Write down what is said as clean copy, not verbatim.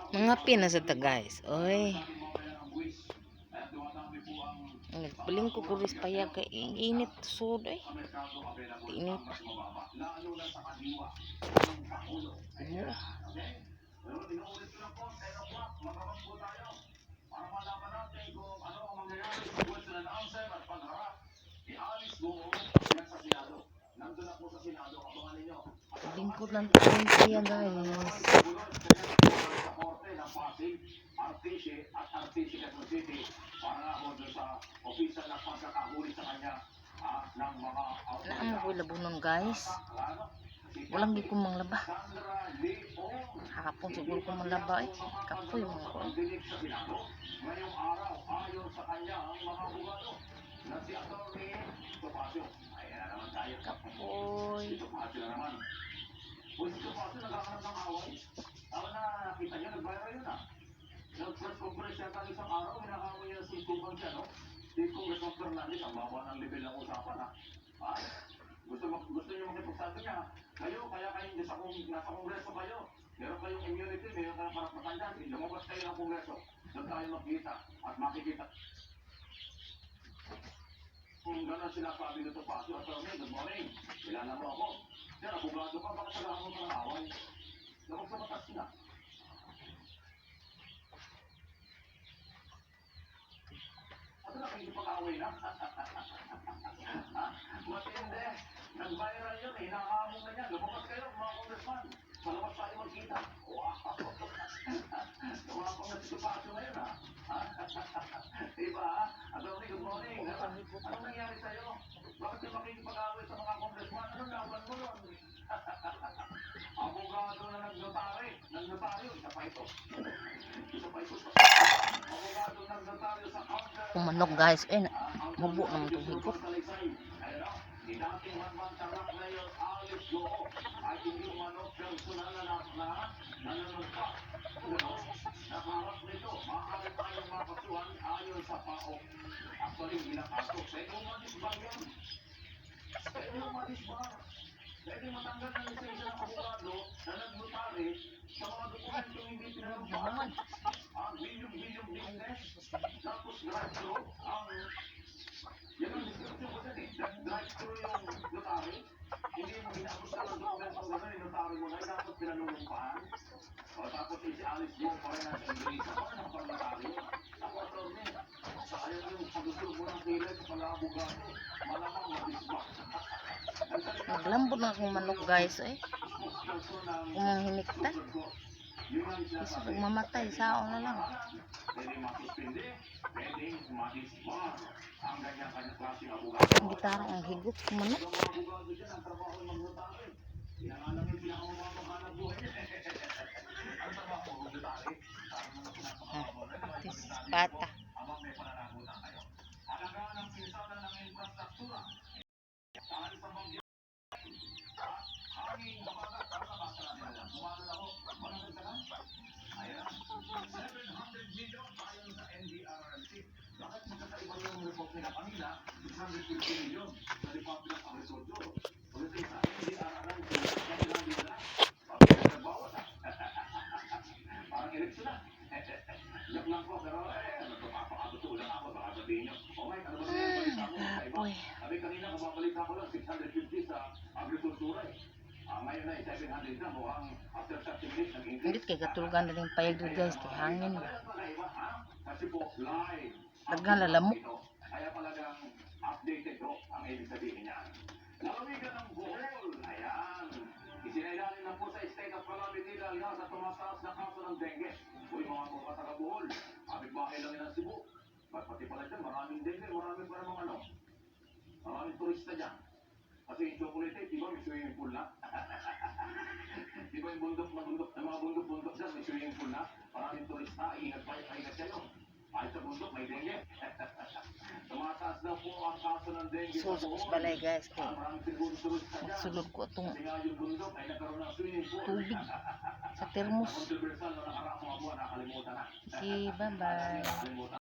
Mga pina sa ta guys. Oy. Nagpaling ko kuris payag kay init sud ay. Init. Lingkod lang tayo siya guys. Naan ko labunon guys. Walang di ko manglaba. Hapon siguro ko manglaba eh. Kapoy mga ko. Kapoy. Nag-press conference yata isang araw, hinahaway niya sa sultukan siya, no? Si Congressman Fernandez, ang baba ng level ng usapan, ha? Gusto niyo makipagsabi niya, kayo, kaya kayo nasa kongreso kayo. Meron kayong immunity, meron kayong karapatan dyan. Lumabas kayo ng kongreso. Doon tayo makikita at makikita. Kung gano'n sinasabi nito pa, Attorney, good morning. Kilala mo ako. Yan, abogado ka, bakit salahan mo ka ng away? Lumag sa batas na. Nakikipag-away na. Matindi. Nag-viral yun. Hinahamon na niya. Lumabas kayo, mga congressman. Palabas tayo magkita. Wow. Tumapang na situpasyo ngayon, ha? Diba, ha? Attorney, good morning. Anong nangyari sa'yo? Bakit yung makikipag-away sa mga congressman? Anong laban mo nun? Abogado na nag-notary. Nag-notaryo. Isa pa ito. Abogado nag-notaryo sa Kumanok guys. Eh, mubo naman itong higop. Pwede matanggal ng lisensya ng abogado na nag-notary sa mga dokumentong hindi pinanumpan. Ang bilyong-bilyong business, tapos drive-thru, yan ang description ko dyan eh. Drive-thru yung notary, hindi mo ginagos ka ng dokumentong gano'n, yung notary mo na, dapat pinanumpan. O tapos si Alice Go pa rin ang Inglesa, pa rin ang pang-notary. Ako, attorney, sayang yung pagusog mo ng kilay sa pala-abogado, malamang mabisbak. Naglambot na akong manok guys eh. Kung hinikta. Isa pag mamatay, sao na lang. Ang gitara ang higop ng manok. Bata. Uy. Sabi kanina, kababalita ko lang, 650 sa agrikultura eh. Ngayon na, 700 na, mukhang after 30 minutes, nag-increase. Hindi kay katulugan na rin payag doon guys, kay hangin ba. Kasi po, live. Naglalamok. Kaya talagang updated ho ang ibig sabihin niya. Lalawigan ng Bohol, ayan. Isinailalim na po sa state of calamity dahil nga sa tumataas na kaso ng dengue. Uy, mga mga taga Bohol, kapit-bahay lang yan ang Cebu. Pati pala dyan, maraming dengue, maraming pa namang ano. Maraming turista dyan. Kasi yung chocolate, di ba may swimming pool na? Di ba yung bundok na bundok, ang mga bundok-bundok dyan, may swimming pool na? Maraming turista, ingat kayo. Kahit sa bundok, may dengue. Tumataas daw po ang kaso ng dengue sa Sus Bohol. balay guys, kay Maraming siguro turista dyan. magsulod ko itong Kasi nga yung bundok ay nagkaroon ng swimming pool. tubig sa termos. Kontrobersal na nakaraang mga buwan, nakalimutan na. Okay, bye bye. Nakalimutan.